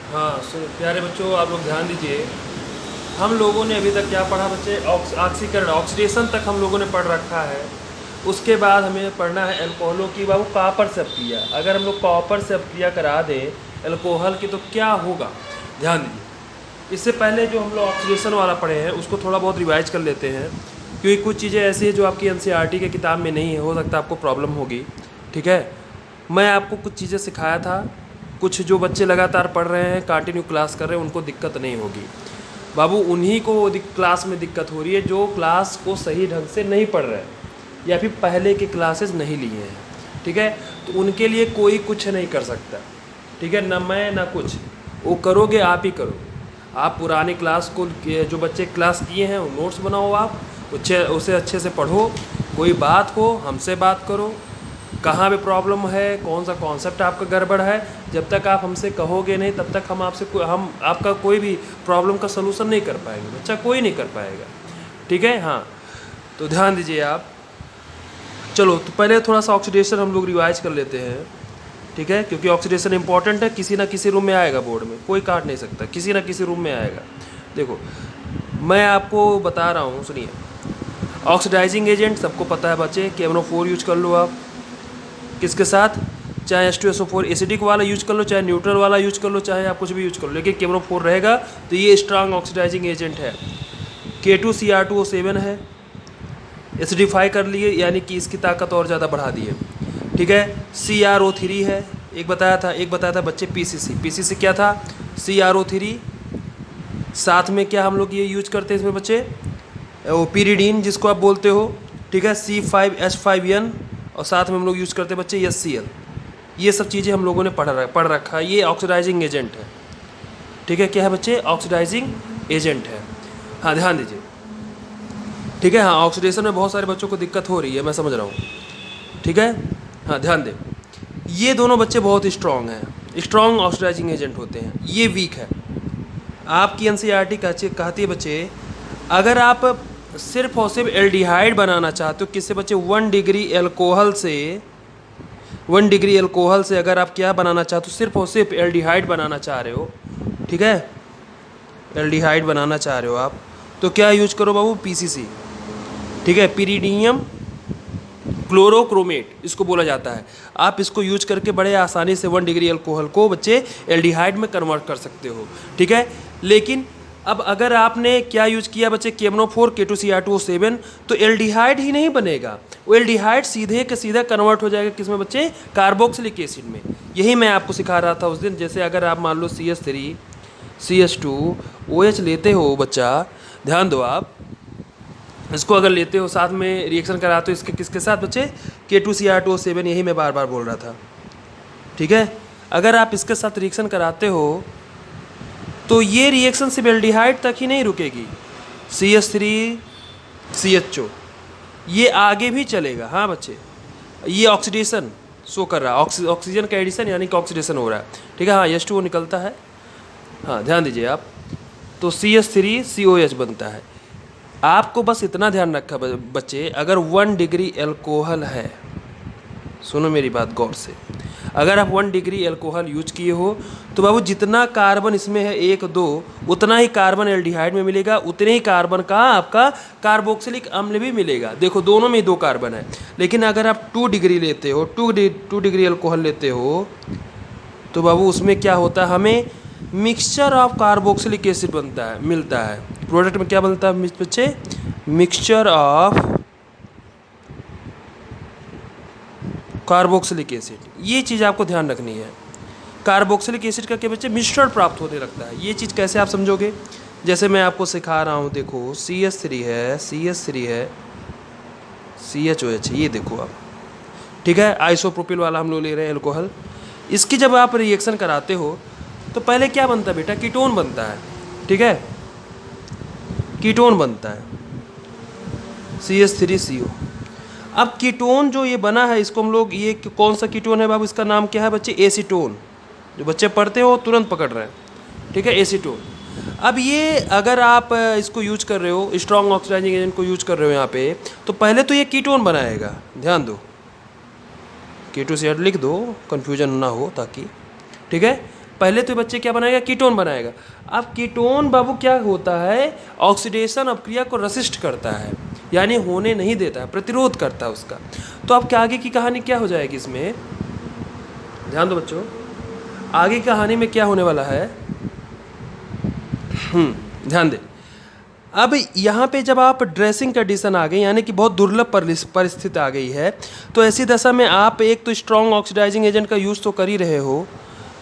हाँ, प्यारे बच्चों, आप लोग ध्यान दीजिए। हम लोगों ने अभी तक क्या पढ़ा बच्चे? ऑक्सीकरण, ऑक्सीडेशन तक हम लोगों ने पढ़ रखा है। उसके बाद हमें पढ़ना है अल्कोहलों की। बाबू, कॉपर से अपक्रिया, अगर हम लोग कॉपर से अपक्रिया करा दें अल्कोहल की तो क्या होगा? ध्यान दीजिए। इससे पहले जो हम लोग ऑक्सीडेशन वाला पढ़े हैं उसको थोड़ा बहुत रिवाइज कर लेते हैं, क्योंकि कुछ चीज़ें ऐसी हैं जो आपकी एनसीईआरटी के किताब में नहीं है, हो सकता है आपको प्रॉब्लम होगी। ठीक है, मैं आपको कुछ चीज़ें सिखाया था, कुछ जो बच्चे लगातार पढ़ रहे हैं, कंटिन्यू क्लास कर रहे हैं, उनको दिक्कत नहीं होगी। बाबू, उन्हीं को क्लास में दिक्कत हो रही है जो क्लास को सही ढंग से नहीं पढ़ रहे हैं या फिर पहले के क्लासेस नहीं लिए हैं। ठीक है, तो उनके लिए कोई कुछ नहीं कर सकता। ठीक है, ना मैं ना कुछ, वो करोगे आप ही करो। आप पुरानी क्लास को, जो बच्चे क्लास किए हैं वो नोट्स बनाओ, आप उसे अच्छे से पढ़ो। कोई बात हो हमसे बात करो, कहाँ पे प्रॉब्लम है, कौन सा कॉन्सेप्ट आपका गड़बड़ है। जब तक आप हमसे कहोगे नहीं तब तक हम आपका कोई भी प्रॉब्लम का सलूशन नहीं कर पाएंगे बच्चा, कोई नहीं कर पाएगा। ठीक है, हाँ, तो ध्यान दीजिए आप। चलो, तो पहले थोड़ा सा ऑक्सीडेशन हम लोग रिवाइज कर लेते हैं। ठीक है, क्योंकि ऑक्सीडेशन इंपॉर्टेंट है, किसी ना किसी रूम में आएगा, बोर्ड में कोई काट नहीं सकता, किसी ना किसी रूम में आएगा। देखो, मैं आपको बता रहा हूँ, सुनिए। ऑक्सीडाइजिंग एजेंट सबको पता है बच्चे, KMnO4 यूज कर लो आप। किसके साथ? चाहे H2SO4 एसिडिक वाला यूज कर लो, चाहे न्यूट्रल वाला यूज कर लो, चाहे आप कुछ भी यूज कर लो, लेकिन KMnO4 रहेगा तो ये स्ट्रांग ऑक्सीडाइजिंग एजेंट है। K2Cr2O7 है, एसिडिफाई कर लिए, यानी कि इसकी ताकत और ज़्यादा बढ़ा दी है। ठीक है, CrO3 है, एक बताया था बच्चे PCC क्या था? CrO3। साथ में क्या हम लोग ये यूज करते हैं इसमें बच्चे? वो पीरिडीन जिसको आप बोलते हो। ठीक है, C5H5N, और साथ में हम लोग यूज करते हैं बच्चे HCl। ये सब चीज़ें हम लोगों ने पढ़ रखा है। ये ऑक्सीडाइजिंग एजेंट है। ठीक है, क्या है बच्चे? ऑक्सीडाइजिंग एजेंट है। हाँ, ध्यान दीजिए। ठीक है, हाँ, ऑक्सीडेशन में बहुत सारे बच्चों को दिक्कत हो रही है, मैं समझ रहा हूँ। ठीक है, हाँ, ध्यान दें। ये दोनों बच्चे बहुत स्ट्रॉन्ग हैं, स्ट्रॉन्ग ऑक्सीडाइजिंग एजेंट होते हैं, ये वीक है। आपकी एनसीईआरटी कहती है बच्चे, अगर आप सिर्फ और सिर्फ एल्डिहाइड बनाना चाहते हो, किससे बच्चे? 1 डिग्री एल्कोहल से अगर आप क्या बनाना चाहते हो, सिर्फ और सिर्फ एल्डिहाइड बनाना चाह रहे हो। ठीक है, एल्डिहाइड बनाना चाह रहे हो आप, तो क्या यूज करो बाबू? PCC। ठीक है, पिरीडियम क्लोरोक्रोमेट इसको बोला जाता है। आप इसको यूज करके बड़े आसानी से 1 डिग्री अल्कोहल को बच्चे एल्डिहाइड में कन्वर्ट कर सकते हो। ठीक है, लेकिन अब अगर आपने क्या यूज किया बच्चे? KMnO4 K2Cr2O7, तो एल्डिहाइड ही नहीं बनेगा, वो एल्डिहाइड सीधे के सीधा कन्वर्ट हो जाएगा किसमें बच्चे? कार्बोक्सिलिक एसिड में। यही मैं आपको सिखा रहा था उस दिन। जैसे अगर आप मान लो CH3 CH2 OH लेते हो बच्चा, ध्यान दो आप, इसको अगर लेते हो साथ में रिएक्शन कराते हो, इसके किसके साथ बच्चे? K2Cr2O7, यही मैं बार बार बोल रहा था। ठीक है, अगर आप इसके साथ रिएक्शन कराते हो तो ये रिएक्शन सिर्फ एल्डिहाइड तक ही नहीं रुकेगी, CH3 CHO ये आगे भी चलेगा। हाँ बच्चे, ये ऑक्सीडेशन शो कर रहा है, ऑक्सीजन का एडिशन यानी कि ऑक्सीडेशन हो रहा है। ठीक है, हाँ, H2O निकलता है। हाँ, ध्यान दीजिए आप, तो CH3COH बनता है। आपको बस इतना ध्यान रखा बच्चे, अगर 1 डिग्री एल्कोहल है, सुनो मेरी बात गौर से, अगर आप 1 डिग्री एल्कोहल यूज किए हो तो बाबू जितना कार्बन इसमें है 1 2, उतना ही कार्बन एल्डिहाइड में मिलेगा, उतने ही कार्बन का आपका कार्बोक्सिलिक अम्ल भी मिलेगा। देखो, दोनों में ही 2 कार्बन है। लेकिन अगर आप 2 डिग्री लेते हो, 2 डिग्री एल्कोहल लेते हो, तो बाबू उसमें क्या होता है? हमें मिक्सचर ऑफ कार्बोक्सिलिक एसिड मिलता है। प्रोडक्ट में क्या बनता है बच्चे? Mixture of carboxylic acid. ये चीज़ आपको ध्यान रखनी है। कार्बोक्सिलिक एसिड का क्या बच्चे? मिश्रण प्राप्त होने लगता है। ये चीज़ कैसे आप समझोगे? जैसे मैं आपको सिखा रहा हूँ, देखो, CH3 है, CHOH, ये देखो आप। ठीक है, आइसोप्रोपिल वाला हम लोग ले रहे हैं एल्कोहल। इसकी जब आप रिएक्शन कराते हो तो पहले क्या बनता है बेटा? कीटोन बनता है। ठीक है, कीटोन बनता है, CH3CO। अब कीटोन जो ये बना है, इसको हम लोग, ये कौन सा कीटोन है बाबू? इसका नाम क्या है बच्चे? एसीटोन। जो बच्चे पढ़ते हो तुरंत पकड़ रहे हैं। ठीक है, एसीटोन। अब ये अगर आप इसको यूज कर रहे हो, स्ट्रॉन्ग ऑक्सीडाइजिंग एजेंट को यूज कर रहे हो यहाँ पे, तो पहले तो ये कीटोन बनाएगा। ध्यान दो, K2CR लिख दो, कन्फ्यूजन ना हो ताकि। ठीक है, पहले तो बच्चे क्या बनाएगा, कीटोन बनाएगा। अब कीटोन बाबू क्या होता है, ऑक्सीडेशन अपक्रिया को रसिस्ट करता है, यानी होने नहीं देता है, प्रतिरोध करता है उसका। तो अब क्या आगे की कहानी क्या हो जाएगी इसमें, ध्यान दो बच्चों, आगे की कहानी में क्या होने वाला है, ध्यान दे। अब यहाँ पे जब आप ड्रेसिंग कंडीशन आ गई, यानी कि बहुत दुर्लभ परिस्थिति आ गई है, तो ऐसी दशा में आप एक तो स्ट्रॉन्ग ऑक्सीडाइजिंग एजेंट का यूज़ तो कर ही रहे हो,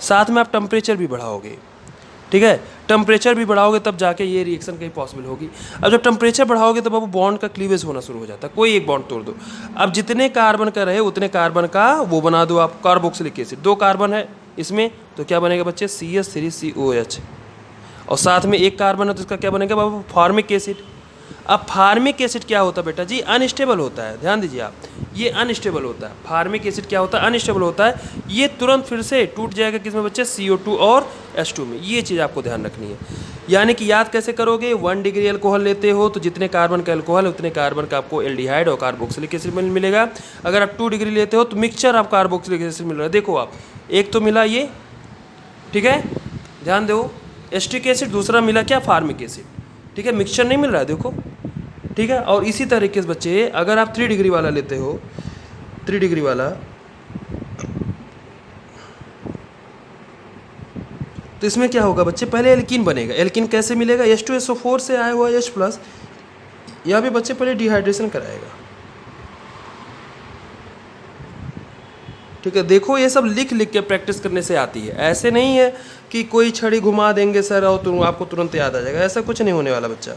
साथ में आप टेम्परेचर भी बढ़ाओगे, ठीक है। टेम्परेचर भी बढ़ाओगे तब जाके ये रिएक्शन कहीं पॉसिबल होगी। अब जब टेम्परेचर बढ़ाओगे तब अब बॉन्ड का क्लीवेज होना शुरू हो जाता है, कोई एक बॉन्ड तोड़ दो। अब जितने कार्बन का रहे उतने कार्बन का वो बना दो आप कार्बोक्सिलिक एसिड। 2 कार्बन है इसमें तो क्या बनेगा बच्चे, CH3COH, और साथ में एक कार्बन है तो इसका क्या बनेगा बाबू, फार्मिक एसिड। अब फार्मिक एसिड क्या होता है बेटा जी, अनस्टेबल होता है, ध्यान दीजिए आप, ये अनस्टेबल होता है। फार्मिक एसिड क्या होता है, अनस्टेबल होता है, ये तुरंत फिर से टूट जाएगा किसमें बच्चे, CO2 और H2 में। ये चीज़ आपको ध्यान रखनी है। यानी कि याद कैसे करोगे, 1 डिग्री अल्कोहल लेते हो तो जितने कार्बन का अल्कोहल है उतने कार्बन का आपको एल्डिहाइड और कार्बोक्सिलिक एसिड मिलेगा। अगर आप 2 डिग्री लेते हो तो मिक्सचर ऑफ कार्बोक्सिलिक एसिड मिल रहा है। देखो आप, एक तो मिला ये, ठीक है, ध्यान दो, एस्टिक एसिड, दूसरा मिला क्या, फार्मिक एसिड, ठीक है, मिक्सचर नहीं मिल रहा है देखो, ठीक है। और इसी तरीके से बच्चे अगर आप 3 डिग्री वाला लेते हो, 3 डिग्री वाला, तो इसमें क्या होगा बच्चे, पहले एल्कीन बनेगा। एल्कीन कैसे मिलेगा, H2SO4 से आया हुआ H+, यहाँ भी बच्चे पहले डिहाइड्रेशन कराएगा, ठीक है। देखो ये सब लिख लिख के प्रैक्टिस करने से आती है, ऐसे नहीं है कि कोई छड़ी घुमा देंगे सर और आपको तुरंत याद आ जाएगा, ऐसा कुछ नहीं होने वाला बच्चा,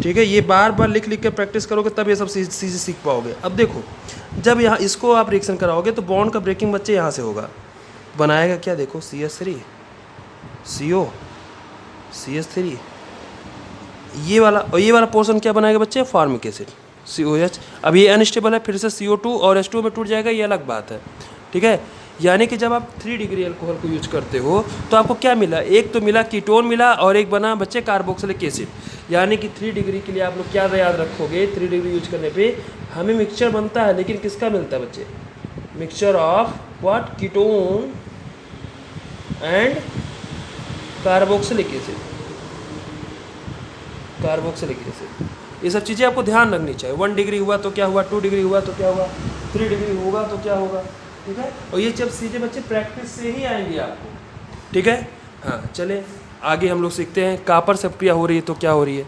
ठीक है। ये बार बार लिख लिख के प्रैक्टिस करोगे तब ये सब चीज़ें सीख पाओगे। अब देखो, जब यहाँ इसको आप रिएक्शन कराओगे तो बॉन्ड का ब्रेकिंग बच्चे यहाँ से होगा, बनाएगा क्या, देखो CH3 CO CH3, ये वाला पोर्शन क्या बनाएगा बच्चे, फार्मिक एसिड COH। अब ये अनस्टेबल है, फिर से CO2 और H2 में टूट जाएगा, ये अलग बात है, ठीक है। यानी कि जब आप 3 डिग्री अल्कोहल को यूज करते हो तो आपको क्या मिला, एक तो मिला कीटोन मिला और एक बना बच्चे कार्बोक्सिलिक एसिड। यानी कि 3 डिग्री के लिए आप लोग क्या याद रखोगे, 3 डिग्री यूज करने पे हमें मिक्सचर बनता है, लेकिन किसका मिलता है बच्चे, mixture of what, ketone and carboxylic acid, carboxylic acid. ये सब चीज़ें आपको ध्यान रखनी चाहिए। 1 डिग्री हुआ तो क्या हुआ, 2 डिग्री हुआ तो क्या हुआ, 3 डिग्री होगा तो क्या होगा, ठीक है। और ये जब सीधे बच्चे प्रैक्टिस से ही आएंगे आपको, ठीक है। हाँ चले आगे हम लोग सीखते हैं, कापर से अपक्रिया हो रही है तो क्या हो रही है।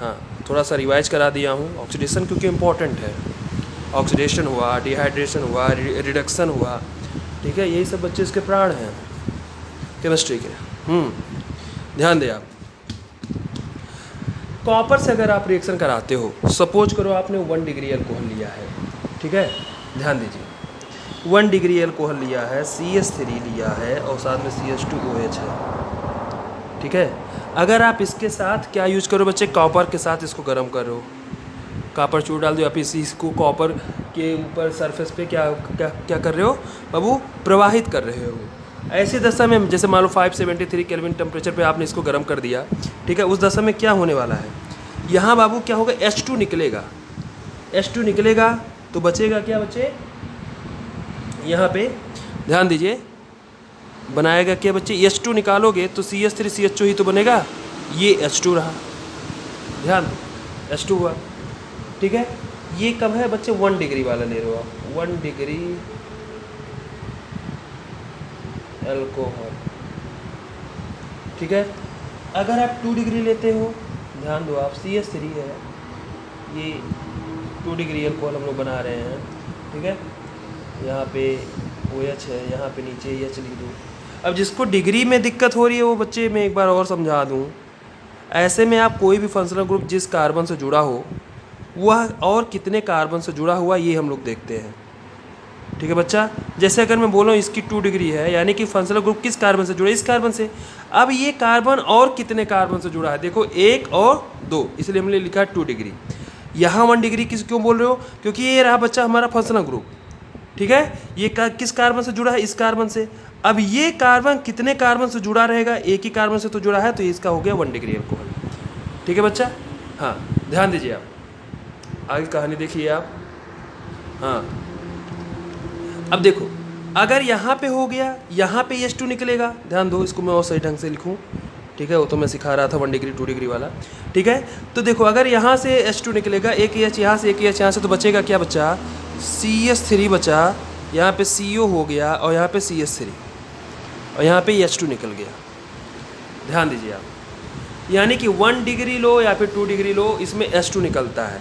हाँ थोड़ा सा रिवाइज करा दिया हूँ, ऑक्सीडेशन क्योंकि इम्पोर्टेंट है, ऑक्सीडेशन हुआ, डिहाइड्रेशन हुआ, रिडक्शन हुआ, ठीक है, यही सब बच्चे इसके प्राण हैं केमिस्ट्री के। ध्यान दें आप, कॉपर से अगर आप रिएक्शन कराते हो, सपोज करो आपने 1 डिग्री अल्कोहल लिया है, ठीक है, ध्यान दीजिए 1 डिग्री अल्कोहल लिया है, CH3 लिया है और साथ में CH2OH है, ठीक है। अगर आप इसके साथ क्या यूज करो बच्चे, कॉपर के साथ इसको गर्म करो, कॉपर चूर डाल दो, आप इसको कॉपर के ऊपर सरफेस पे क्या क्या क्या कर रहे हो बाबू, प्रवाहित कर रहे हो। ऐसी दशा में जैसे मान लो 573 केल्विन टेम्परेचर पे आपने इसको गर्म कर दिया, ठीक है, उस दशा में क्या होने वाला है, यहाँ बाबू क्या होगा, H2 निकलेगा, H2 निकलेगा तो बचेगा क्या बच्चे, यहाँ पे ध्यान दीजिए, बनाएगा क्या बच्चे, H2 निकालोगे तो CH3CH2 ही तो बनेगा, ये H2 रहा, ध्यान H2 हुआ, ठीक है। ये कब है बच्चे, 1 डिग्री वाला ले रहे हो आप, 1 डिग्री अल्कोहल, ठीक है। अगर आप 2 डिग्री लेते हो, ध्यान दो आप, CH3 है, ये 2 डिग्री अल्कोहल हम लोग बना रहे हैं, ठीक है, यहाँ पे OH है, यहाँ पे नीचे H लिख दूँ। अब जिसको डिग्री में दिक्कत हो रही है वो बच्चे मैं एक बार और समझा दूँ, ऐसे में आप कोई भी फंक्शनल ग्रुप जिस कार्बन से जुड़ा हो वह और कितने कार्बन से जुड़ा हुआ ये हम लोग देखते हैं, ठीक है बच्चा। जैसे अगर मैं बोलूँ इसकी 2 डिग्री है, यानी कि फंक्शनल ग्रुप किस कार्बन से जुड़ा है, इस कार्बन से। अब ये कार्बन और कितने कार्बन से जुड़ा है, देखो 1 और 2, इसलिए हमने लिखा है 2 डिग्री। यहाँ 1 डिग्री किस क्यों बोल रहे हो, क्योंकि ये रहा बच्चा हमारा फंक्शनल ग्रुप, ठीक है। ये किस कार्बन से जुड़ा है, इस कार्बन से। अब ये कार्बन कितने कार्बन से जुड़ा रहेगा, एक ही कार्बन से तो जुड़ा है, तो इसका हो गया 1 डिग्री अल्कोहल, ठीक है बच्चा। हाँ ध्यान दीजिए आप, आगे कहानी देखिए आप। हाँ अब देखो अगर यहाँ पे हो गया, यहाँ पे H2 निकलेगा, ध्यान दो, इसको मैं और सही ढंग से लिखूँ, ठीक है, वो तो मैं सिखा रहा था 1 डिग्री 2 डिग्री वाला, ठीक है। तो देखो अगर यहाँ से H2 निकलेगा, एक H यहाँ से, एक H यहाँ से, तो बचेगा क्या बचा, CH3 बचा, यहाँ पे CO हो गया और यहाँ पे CH3 और यहाँ पे H2 निकल गया। ध्यान दीजिए आप, यानी कि 1 डिग्री लो या फिर 2 डिग्री लो, इसमें H2 निकलता है,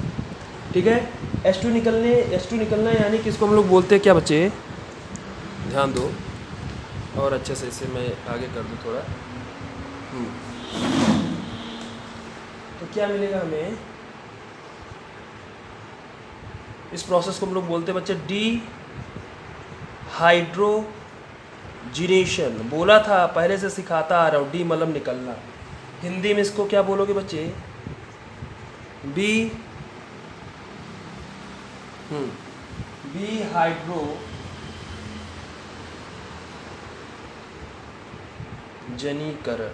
ठीक है। H2 निकलना यानी कि इसको हम लोग बोलते हैं क्या बच्चे, ध्यान दो और अच्छे से इसे मैं आगे कर दूँ थोड़ा। तो क्या मिलेगा हमें, इस प्रोसेस को हम लोग बोलते हैं बच्चे डिहाइड्रोजिनेशन। बोला था पहले से सिखाता आ रहा हूँ, डी मलम निकलना। हिंदी में इसको क्या बोलोगे बच्चे, डिहाइड्रोजनीकरण,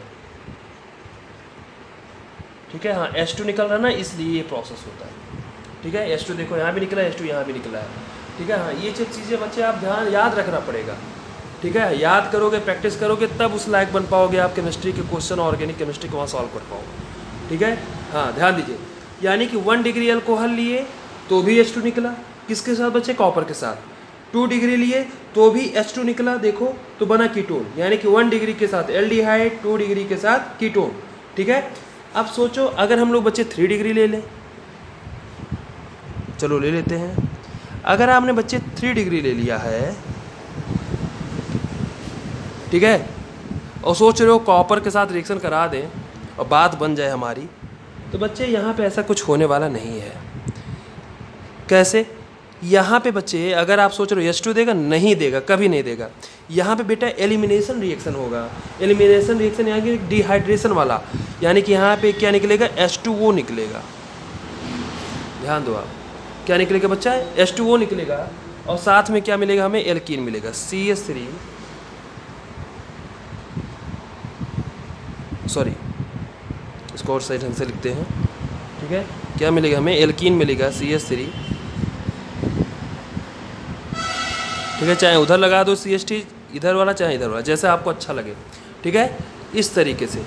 ठीक है। हाँ H2 निकल रहा ना, इसलिए ये प्रोसेस होता है, ठीक है। H2 देखो यहाँ भी निकला है, H2 यहाँ भी निकला है, ठीक है। हाँ ये चीज़ें बच्चे आप ध्यान याद रखना पड़ेगा, ठीक है। याद करोगे, प्रैक्टिस करोगे, तब उस लायक बन पाओगे, आप केमिस्ट्री के क्वेश्चन ऑर्गेनिक केमिस्ट्री को वहाँ सॉल्व कर पाओगे, ठीक है। हाँ ध्यान दीजिए, यानी कि 1 डिग्री अल्कोहल लिए तो भी H2 निकला, किसके साथ बच्चे, कॉपर के साथ। 2 डिग्री लिए तो भी H2 निकला, देखो तो बना कीटोन, यानी कि 1 डिग्री के साथ एल्डिहाइड, 2 डिग्री के साथ कीटोन, ठीक है। अब सोचो अगर हम लोग बच्चे 3 डिग्री ले लें, चलो ले लेते हैं। अगर आपने बच्चे 3 डिग्री ले लिया है, ठीक है, और सोच रहे हो कॉपर के साथ रिएक्शन करा दें और बात बन जाए हमारी, तो बच्चे यहाँ पे ऐसा कुछ होने वाला नहीं है। कैसे, यहाँ पे बच्चे अगर आप सोच रहे हो H2 देगा, नहीं देगा, कभी नहीं देगा। यहाँ पे बेटा एलिमिनेशन रिएक्शन होगा, एलिमिनेशन रिएक्शन यानी कि डिहाइड्रेशन वाला, यानी कि यहाँ पे क्या निकलेगा, H2O निकलेगा। ध्यान दो आप, क्या निकलेगा बच्चा, H2O निकलेगा और साथ में क्या मिलेगा हमें, एल्कीन मिलेगा, CH3, सॉरी इसको और सही ढंग से लिखते हैं, ठीक है। क्या मिलेगा हमें, एल्कीन मिलेगा, CH3, ठीक है। चाहे उधर लगा दो CH3 इधर वाला, चाहे इधर वाला, जैसे आपको अच्छा लगे, ठीक है, इस तरीके से।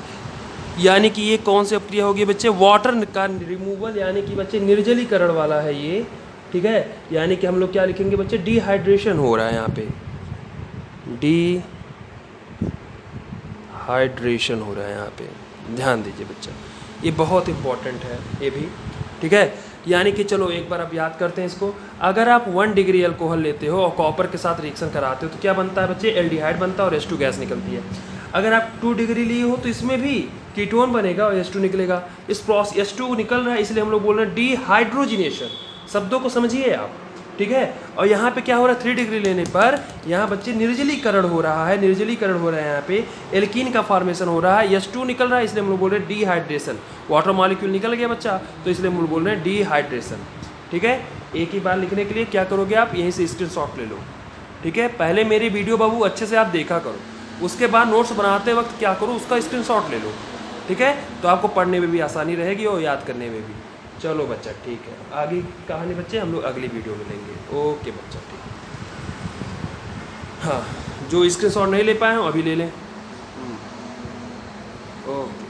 यानी कि ये कौन सी अप्रक्रिया होगी बच्चे, वाटर का रिमूवल, यानी कि बच्चे निर्जलीकरण वाला है ये, ठीक है। यानी कि हम लोग क्या लिखेंगे बच्चे, डिहाइड्रेशन हो रहा है यहाँ पे, डिहाइड्रेशन हो रहा है यहाँ पे, ध्यान दीजिए बच्चा, ये बहुत इंपॉर्टेंट है ये भी, ठीक है। यानी कि चलो एक बार आप याद करते हैं इसको, अगर आप 1 डिग्री अल्कोहल लेते हो और कॉपर के साथ रिएक्शन कराते हो तो क्या बनता है बच्चे, एल्डिहाइड बनता है और H2 गैस निकलती है। अगर आप 2 डिग्री लिए हो तो इसमें भी कीटोन बनेगा और H2 निकलेगा। इस प्रोसेस H2 निकल रहा है, इसलिए हम लोग बोल रहे हैं डिहाइड्रोजिनेशन, शब्दों को समझिए आप, ठीक है। और यहाँ पे क्या हो रहा है, 3 डिग्री लेने पर यहाँ बच्चे निर्जलीकरण हो रहा है, निर्जलीकरण हो रहा है, यहाँ पे एल्कीन का फॉर्मेशन हो रहा है, H2 निकल रहा है, इसलिए हम लोग बोल रहे हैं डिहाइड्रेशन। वाटर मॉलिक्यूल निकल गया बच्चा, तो इसलिए हम लोग बोल रहे हैं डिहाइड्रेशन, ठीक है। एक ही बार लिखने के लिए क्या करोगे आप, यहीं से स्क्रीनशॉट ले लो, ठीक है। पहले मेरी वीडियो बाबू अच्छे से आप देखा करो, उसके बाद नोट्स बनाते वक्त क्या करो, उसका स्क्रीनशॉट ले लो, ठीक है। तो आपको पढ़ने में भी आसानी रहेगी और याद करने में भी। चलो बच्चा ठीक है, आगे कहानी बच्चे हम लोग अगली वीडियो में लेंगे। ओके बच्चा ठीक है, हाँ जो स्क्रीनशॉट नहीं ले पाए हैं अभी ले लें। ओके।